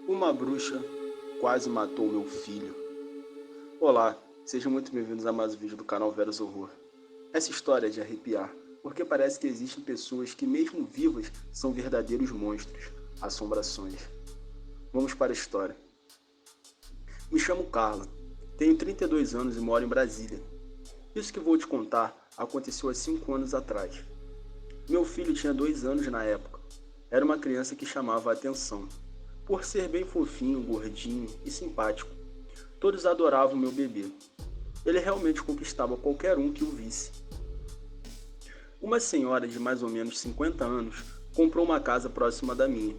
Uma bruxa quase matou meu filho. Olá, sejam muito bem-vindos a mais um vídeo do canal Veros Horror. Essa história é de arrepiar, porque parece que existem pessoas que mesmo vivas são verdadeiros monstros, assombrações. Vamos para a história. Me chamo Carla, tenho 32 anos e moro em Brasília. Isso que vou te contar aconteceu há 5 anos atrás. Meu filho tinha 2 anos na época. Era uma criança que chamava a atenção. Por ser bem fofinho, gordinho e simpático, todos adoravam meu bebê. Ele realmente conquistava qualquer um que o visse. Uma senhora de mais ou menos 50 anos comprou uma casa próxima da minha.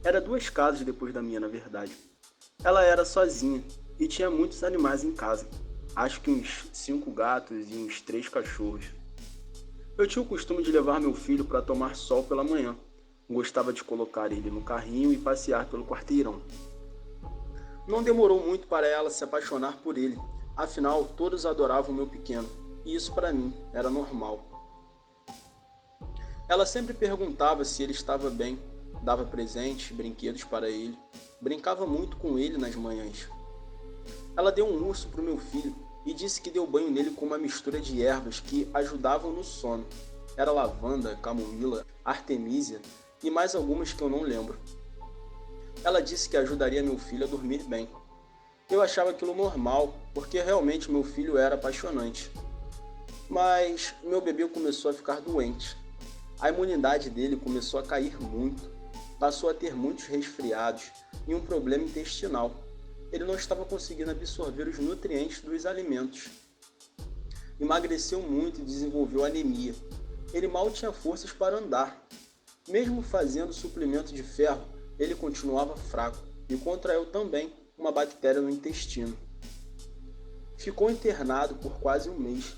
Era 2 casas depois da minha, na verdade. Ela era sozinha e tinha muitos animais em casa. Acho que uns 5 gatos e uns 3 cachorros. Eu tinha o costume de levar meu filho para tomar sol pela manhã. Gostava de colocar ele no carrinho e passear pelo quarteirão. Não demorou muito para ela se apaixonar por ele, afinal todos adoravam meu pequeno, e isso para mim era normal. Ela sempre perguntava se ele estava bem, dava presentes, brinquedos para ele, brincava muito com ele nas manhãs. Ela deu um urso para o meu filho e disse que deu banho nele com uma mistura de ervas que ajudavam no sono. Era lavanda, camomila, artemisia e mais algumas que eu não lembro. Ela disse que ajudaria meu filho a dormir bem. Eu achava aquilo normal, porque realmente meu filho era apaixonante. Mas meu bebê começou a ficar doente. A imunidade dele começou a cair muito. Passou a ter muitos resfriados e um problema intestinal. Ele não estava conseguindo absorver os nutrientes dos alimentos. Emagreceu muito e desenvolveu anemia. Ele mal tinha forças para andar. Mesmo fazendo suplemento de ferro, ele continuava fraco e contraiu também uma bactéria no intestino. Ficou internado por quase um mês.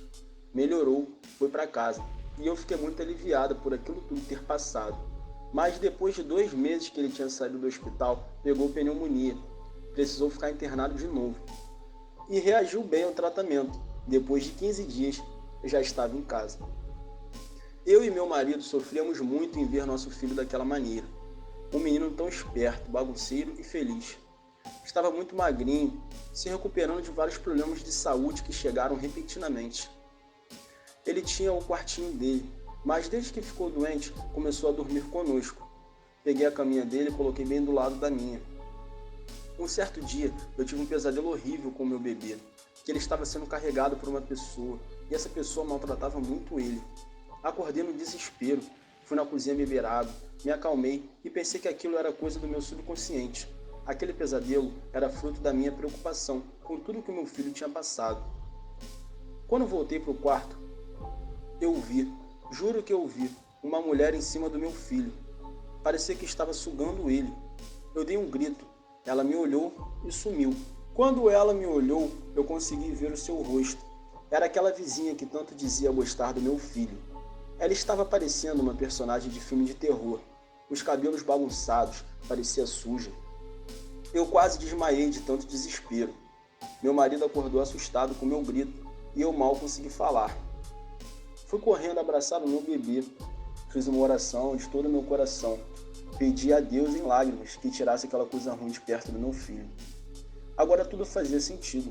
Melhorou, foi para casa e eu fiquei muito aliviada por aquilo tudo ter passado. Mas depois de 2 meses que ele tinha saído do hospital, pegou pneumonia. Precisou ficar internado de novo. E reagiu bem ao tratamento. Depois de 15 dias, já estava em casa. Eu e meu marido sofríamos muito em ver nosso filho daquela maneira. Um menino tão esperto, bagunceiro e feliz. Estava muito magrinho, se recuperando de vários problemas de saúde que chegaram repentinamente. Ele tinha o quartinho dele, mas desde que ficou doente, começou a dormir conosco. Peguei a caminha dele e coloquei bem do lado da minha. Um certo dia, eu tive um pesadelo horrível com meu bebê, que ele estava sendo carregado por uma pessoa, e essa pessoa maltratava muito ele. Acordei no desespero, fui na cozinha beber água, me acalmei e pensei que aquilo era coisa do meu subconsciente. Aquele pesadelo era fruto da minha preocupação com tudo que o meu filho tinha passado. Quando voltei para o quarto, eu vi, juro que eu vi, uma mulher em cima do meu filho. Parecia que estava sugando ele. Eu dei um grito, ela me olhou e sumiu. Quando ela me olhou, eu consegui ver o seu rosto. Era aquela vizinha que tanto dizia gostar do meu filho. Ela estava parecendo uma personagem de filme de terror. Os cabelos bagunçados, parecia suja. Eu quase desmaiei de tanto desespero. Meu marido acordou assustado com meu grito e eu mal consegui falar. Fui correndo abraçar o meu bebê. Fiz uma oração de todo o meu coração. Pedi a Deus em lágrimas que tirasse aquela coisa ruim de perto do meu filho. Agora tudo fazia sentido.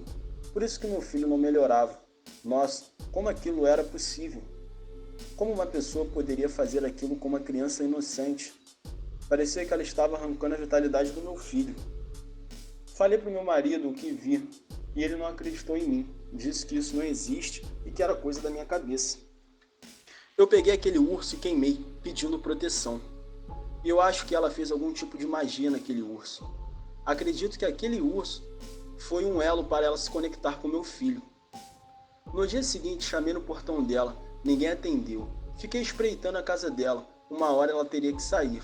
Por isso que meu filho não melhorava. Nossa, como aquilo era possível? Como uma pessoa poderia fazer aquilo com uma criança inocente? Parecia que ela estava arrancando a vitalidade do meu filho. Falei para o meu marido o que vi e ele não acreditou em mim. Disse que isso não existe e que era coisa da minha cabeça. Eu peguei aquele urso e queimei, pedindo proteção. E eu acho que ela fez algum tipo de magia naquele urso. Acredito que aquele urso foi um elo para ela se conectar com meu filho. No dia seguinte, chamei no portão dela. Ninguém atendeu. Fiquei espreitando a casa dela. Uma hora ela teria que sair.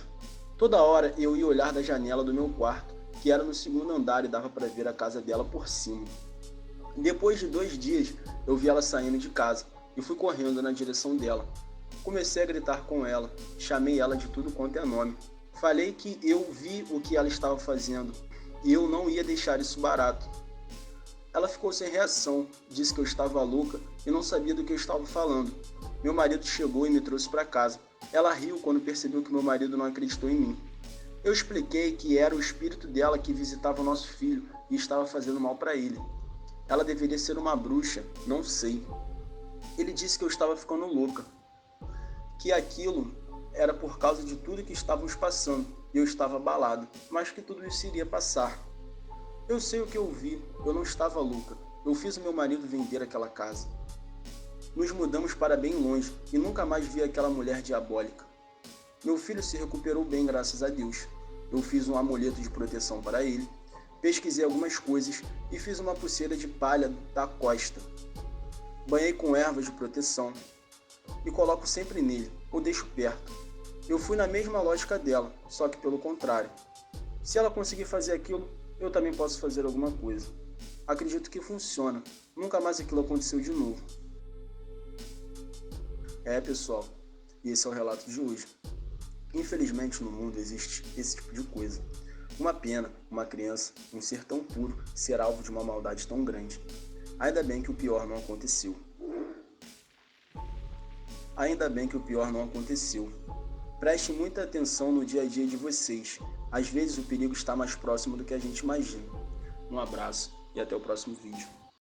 Toda hora eu ia olhar da janela do meu quarto, que era no 2º andar e dava para ver a casa dela por cima. Depois de 2 dias, eu vi ela saindo de casa e fui correndo na direção dela. Comecei a gritar com ela, chamei ela de tudo quanto é nome. Falei que eu vi o que ela estava fazendo e eu não ia deixar isso barato. Ela ficou sem reação, disse que eu estava louca e não sabia do que eu estava falando. Meu marido chegou e me trouxe para casa. Ela riu quando percebeu que meu marido não acreditou em mim. Eu expliquei que era o espírito dela que visitava o nosso filho e estava fazendo mal para ele. Ela deveria ser uma bruxa, não sei. Ele disse que eu estava ficando louca, que aquilo era por causa de tudo que estávamos passando e eu estava abalado, mas que tudo isso iria passar. Eu sei o que eu vi, eu não estava louca. Eu fiz o meu marido vender aquela casa. Nos mudamos para bem longe e nunca mais vi aquela mulher diabólica. Meu filho se recuperou bem, graças a Deus. Eu fiz um amuleto de proteção para ele, pesquisei algumas coisas e fiz uma pulseira de palha da costa. Banhei com ervas de proteção e coloco sempre nele, ou deixo perto. Eu fui na mesma lógica dela, só que pelo contrário. Se ela conseguir fazer aquilo, eu também posso fazer alguma coisa. Acredito que funciona. Nunca mais aquilo aconteceu de novo. Pessoal, e esse é o relato de hoje. Infelizmente no mundo existe esse tipo de coisa. Uma pena, uma criança, um ser tão puro, ser alvo de uma maldade tão grande. Ainda bem que o pior não aconteceu. Ainda bem que o pior não aconteceu. Preste muita atenção no dia a dia de vocês. Às vezes o perigo está mais próximo do que a gente imagina. Um abraço e até o próximo vídeo.